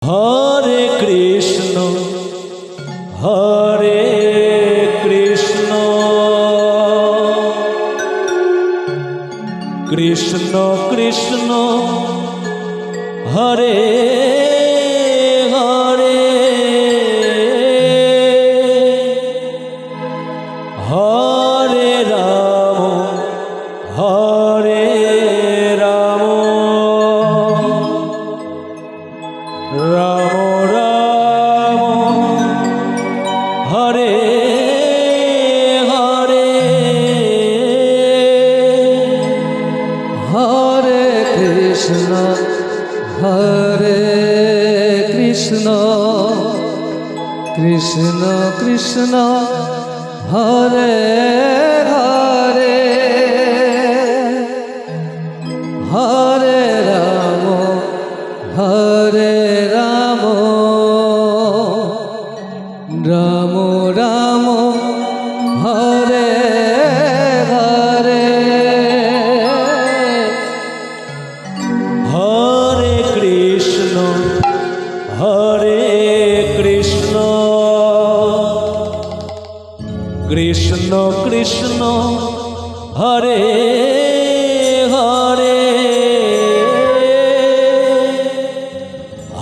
Hare Krishna Hare Krishna Krishna Krishna Hare Hare Hare Ram Hare Ram Ram Ram Hare Hare Hare Krishna Hare Krishna Krishna Krishna Hare Hare Hare Ram Hare Ram Ram Ram Hare Hare Hare Krishna Hare Krishna Krishna Krishna Hare Hare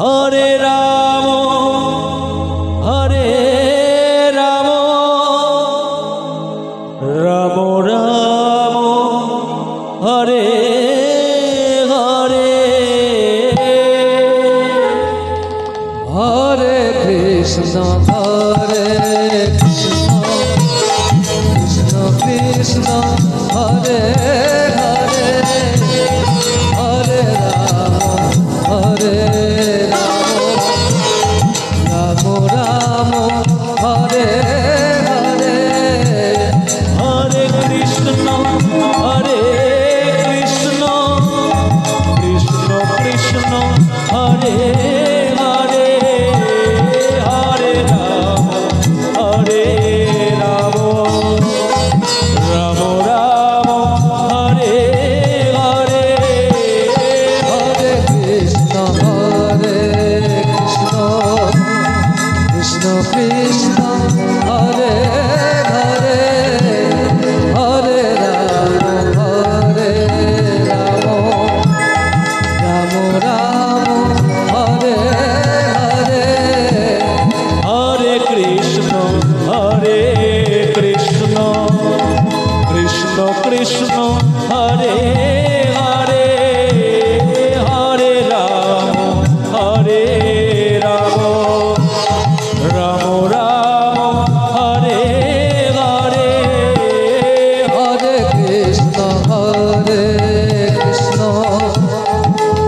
Hare Ram Hare Ram Ram Ram Hare Hare Hare Krishna Hare Krishna Krishna Krishna Hare Hare Hare Ram Hare Ram Ram Ram Hare Hare Hare Krishna Hare Krishna Krishna Krishna Hare Hare Hare Ram Hare Ram Ram Ram Hare Hare Hare Krishna Hare Krishna Krishna Krishna Hare Hare Hare Ram Hare Ram Ram Ram Hare Hare Hare Krishna Hare Krishna Krishna Krishna Hare Hare Hare Ram Hare Ram Ram Ram Hare Hare Hare Krishna Hare Krishna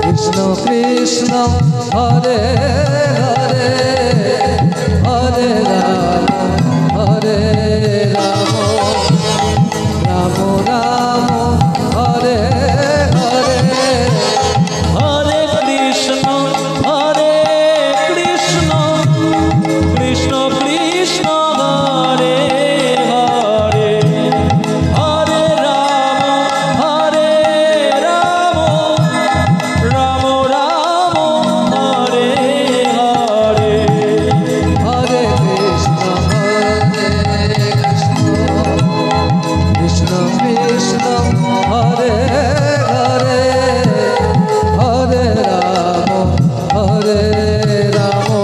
Krishna Krishna Hare Hare Hare Ram Hare Ram Ram Ram Hare Hare Hare Krishna Hare Krishna Krishna Krishna Hare Hare Hare Ram Hare Ram Ram Ram Hare Hare Hare Krishna Hare Krishna Krishna Krishna Hare Hare Hare Ram Hare Ram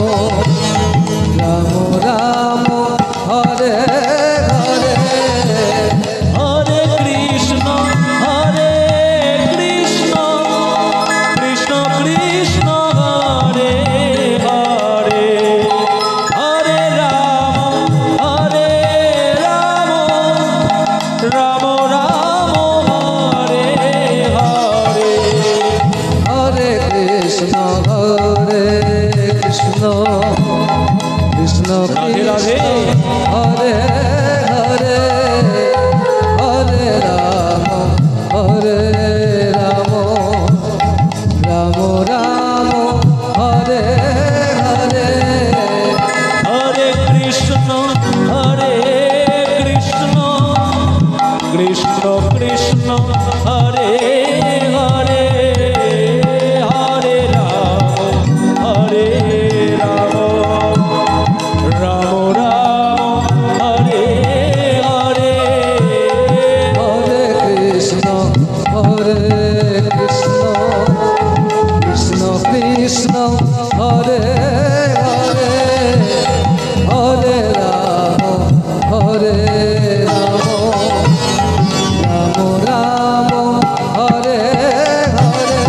Ram Ram Hare Hare Hare Krishna Hare Krishna Krishna Krishna Hare Hare Hare Ram Hare Ram Ram Ram Hare Hare Hare Krishna Hare Krishna Krishna Radhe Radhe. Krishna Hare Hare Hare Ram Hare Ram Ram Ram Hare Hare Hare Krishna Hare Krishna Krishna Krishna Hare Hare Hare Ram Hare Hare Hare Hare Ram Hare Ram Ram Ram Hare Hare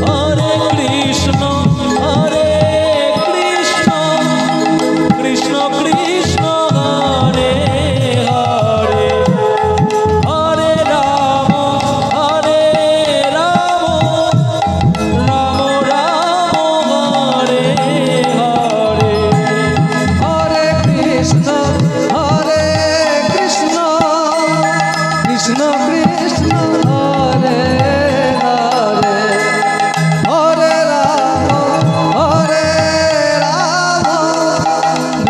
Hare Krishna Hare Krishna Krishna Krishna Hare Hare Hare Ram Ram Ram Hare Hare Hare Krishna Krishna Krishna Hare Hare Hare Ram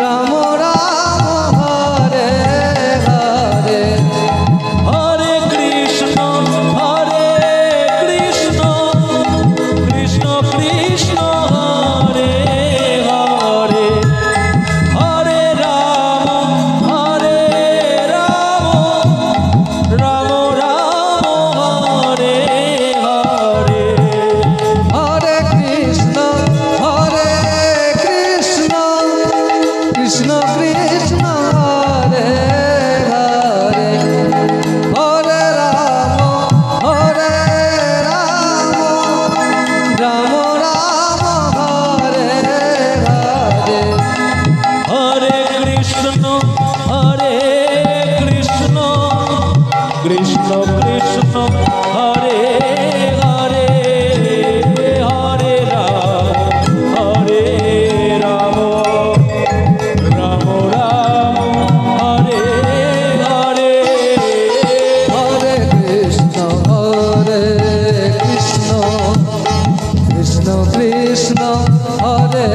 Ram Ram Hare Hare Hare Krishna Krishna Krishna Hare Hare Hare Ram Ram Ram Hare Hare Hare Krishna Krishna Krishna Hare Hare Hare Ram Ram Ram Hare Hare Hare Krishna Krishna Krishna Hare Hare Hare Ram Ram Ram Hare Hare Hare Krishna Krishna Krishna Hare